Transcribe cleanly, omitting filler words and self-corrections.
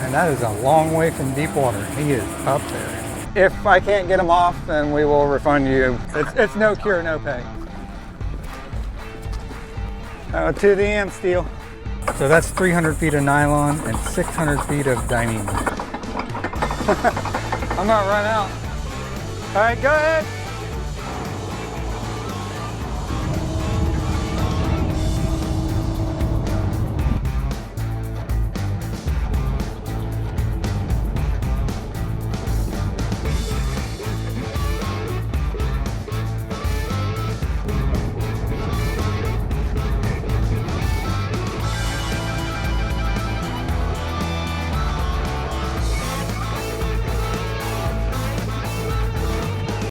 And that is a long way from deep water. He is up there. If I can't get him off, then we will refund you. It's no cure, no pay. To the end, steel. So that's 300 feet of nylon and 600 feet of Dyneema. I'm gonna run out. All right, go ahead.